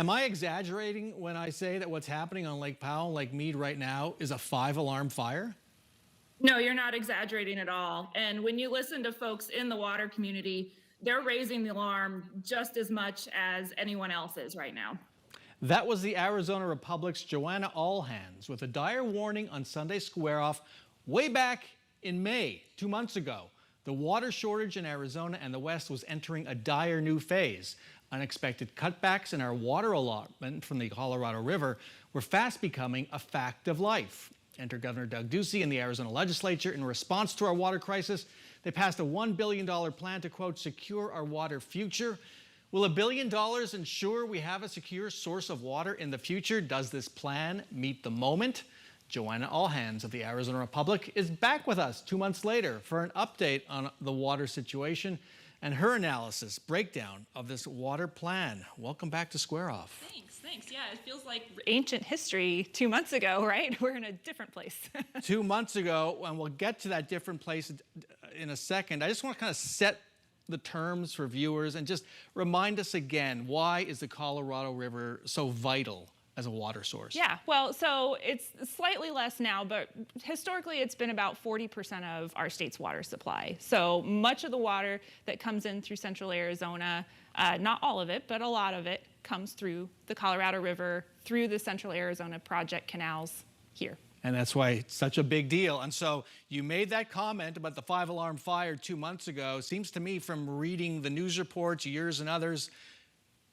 Am I exaggerating when I say that what's happening on Lake Powell, Lake Mead right now is a 5-alarm fire? No, you're not exaggerating at all. And when you listen to folks in the water community, they're raising the alarm just as much as anyone else is right now. That was the Arizona Republic's Joanna Allhands with a dire warning on Sunday Square Off way back in May, 2 months ago. The water shortage in Arizona and the West was entering a dire new phase. Unexpected cutbacks in our water allotment from the Colorado River were fast becoming a fact of life. Enter Governor Ducey and the Arizona legislature. In response to our water crisis, they passed a $1 billion plan to, quote, secure our water future. Will $1 billion ensure we have a secure source of water in the future? Does this plan meet the moment? Joanna Allhands of the Arizona Republic is back with us 2 months later for an update on the water situation and her analysis, breakdown of this water plan. Welcome back to Square Off. Thanks. Yeah, it feels like ancient history 2 months ago, right? We're in a different place. 2 months ago, and we'll get to that different place in a second. I just want to kind of set the terms for viewers and just remind us again, why is the Colorado River so vital as a water source? Yeah, well, so it's slightly less now, but historically it's been about 40% of our state's water supply. So much of the water that comes in through central Arizona, not all of it, but a lot of it comes through the Colorado River, through the Central Arizona Project canals here. And that's why it's such a big deal. And so you made that comment about the 5-alarm fire 2 months ago. Seems to me from reading the news reports, yours and others,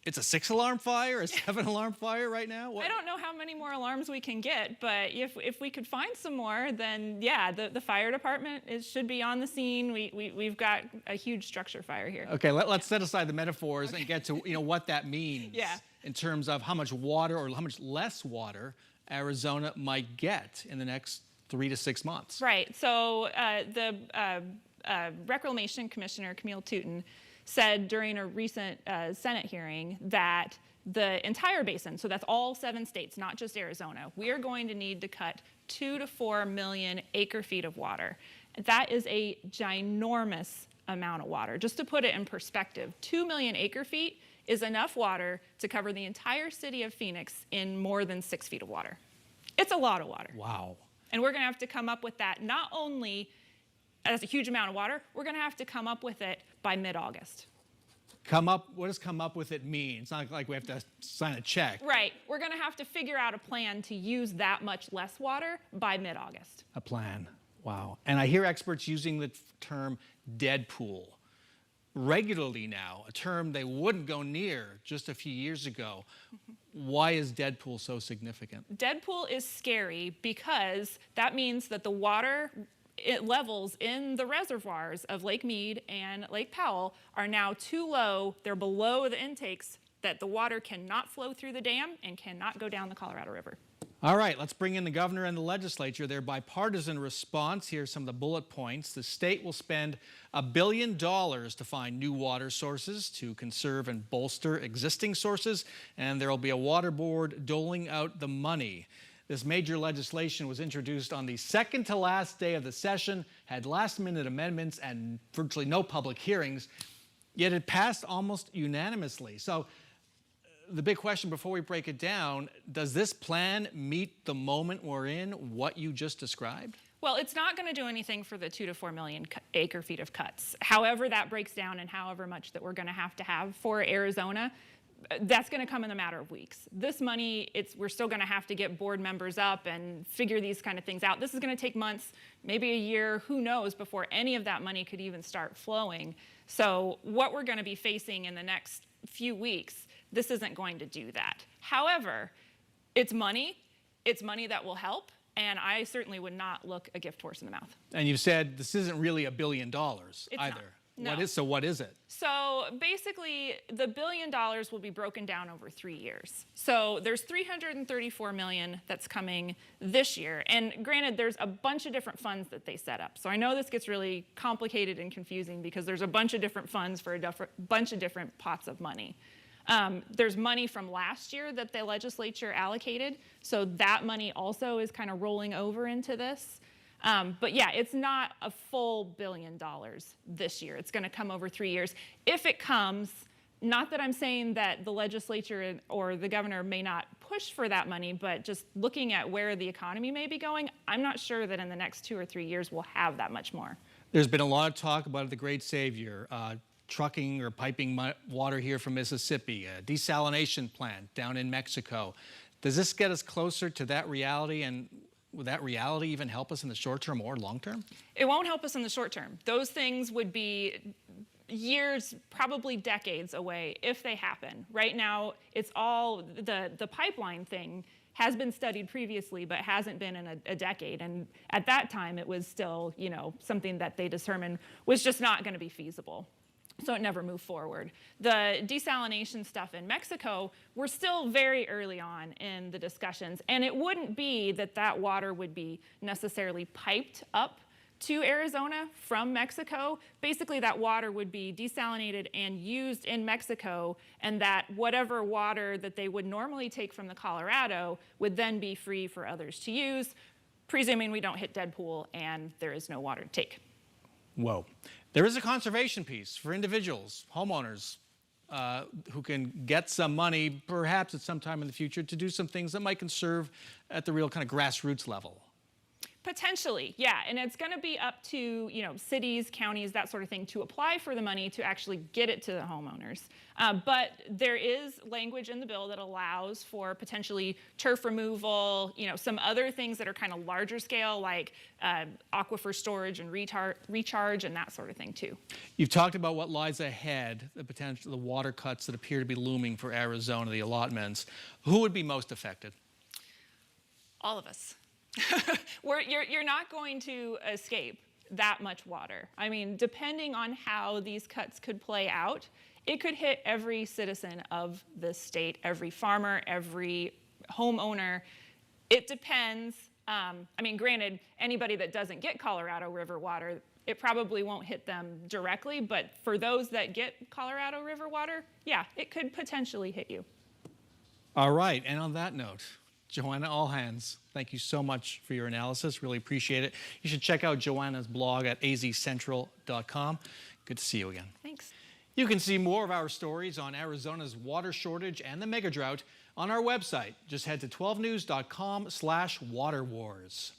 it's a 6-alarm fire, a 7-alarm fire right now? I don't know how many more alarms we can get, but if we could find some more, then yeah, the fire department should be on the scene. We've got a huge structure fire here. Okay, let's set aside the metaphors and get to what that means in terms of how much water or how much less water Arizona might get in the next 3 to 6 months. Right, so the Reclamation Commissioner, Camille Touton, said during a recent Senate hearing that the entire basin, so that's all 7 states, not just Arizona, we are going to need to cut 2 to 4 million acre feet of water. That is a ginormous amount of water. Just to put it in perspective, 2 million acre feet is enough water to cover the entire city of Phoenix in more than 6 feet of water. It's a lot of water. Wow. And we're gonna have to come up with that not only as a huge amount of water, we're gonna have to come up with it by mid-August. What does come up with it mean? It's not like we have to sign a check. Right, we're gonna have to figure out a plan to use that much less water by mid-August. A plan, wow. And I hear experts using the term Deadpool regularly now, a term they wouldn't go near just a few years ago. Why is Deadpool so significant? Deadpool is scary because that means that the water levels in the reservoirs of Lake Mead and Lake Powell are now too low. They're below the intakes that the water cannot flow through the dam and cannot go down the Colorado River. All right, let's bring in the governor and the legislature. Their bipartisan response. Here's some of the bullet points. The state will spend $1 billion to find new water sources to conserve and bolster existing sources, and there will be a water board doling out the money. This major legislation was introduced on the second to last day of the session, had last-minute amendments and virtually no public hearings, yet it passed almost unanimously. So the big question before we break it down, does this plan meet the moment we're in, what you just described? Well, it's not going to do anything for the 2 to 4 million acre feet of cuts. However that breaks down and however much that we're going to have for Arizona, that's going to come in a matter of weeks. This money, we're still going to have to get board members up and figure these kind of things out. This is going to take months, maybe a year, who knows, before any of that money could even start flowing. So what we're going to be facing in the next few weeks, this isn't going to do that. However, it's money that will help, and I certainly would not look a gift horse in the mouth. And you've said this isn't really $1 billion It's either. Not. No. What is it? So basically, the $1 billion will be broken down over 3 years. So there's $334 million that's coming this year. And granted, there's a bunch of different funds that they set up. So I know this gets really complicated and confusing because there's a bunch of different funds for a bunch of different pots of money. There's money from last year that the legislature allocated. So that money also is kind of rolling over into this. But yeah, it's not a full $1 billion this year. It's going to come over 3 years. If it comes, Not that I'm saying that the legislature or the governor may not push for that money, but just looking at where the economy may be going, I'm not sure that in the next 2 or 3 years we'll have that much more. There's been a lot of talk about the great savior, trucking or piping water here from Mississippi, a desalination plant down in Mexico. Does this get us closer to that reality, and will that reality even help us in the short term or long term? It won't help us in the short term. Those things would be years, probably decades away if they happen. Right now, it's all the pipeline thing has been studied previously, but hasn't been in a decade. And at that time, it was still, something that they determined was just not going to be feasible. So it never moved forward. The desalination stuff in Mexico, we're still very early on in the discussions. And it wouldn't be that water would be necessarily piped up to Arizona from Mexico. Basically, that water would be desalinated and used in Mexico, and that whatever water that they would normally take from the Colorado would then be free for others to use, presuming we don't hit Deadpool and there is no water to take. Whoa. There is a conservation piece for individuals, homeowners, who can get some money, perhaps at some time in the future, to do some things that might conserve at the real kind of grassroots level. Potentially, yeah, and it's going to be up to cities, counties, that sort of thing, to apply for the money to actually get it to the homeowners. But there is language in the bill that allows for potentially turf removal, some other things that are kind of larger scale, like aquifer storage and recharge and that sort of thing too. You've talked about what lies ahead, the water cuts that appear to be looming for Arizona, the allotments. Who would be most affected? All of us. You're not going to escape that much water. I mean, depending on how these cuts could play out, it could hit every citizen of this state, every farmer, every homeowner. It depends. Granted, anybody that doesn't get Colorado River water, it probably won't hit them directly, but for those that get Colorado River water, yeah, it could potentially hit you. All right, and on that note, Joanna Allhands, thank you so much for your analysis. Really appreciate it. You should check out Joanna's blog at azcentral.com. Good to see you again. Thanks. You can see more of our stories on Arizona's water shortage and the mega drought on our website. Just head to 12news.com/waterwars.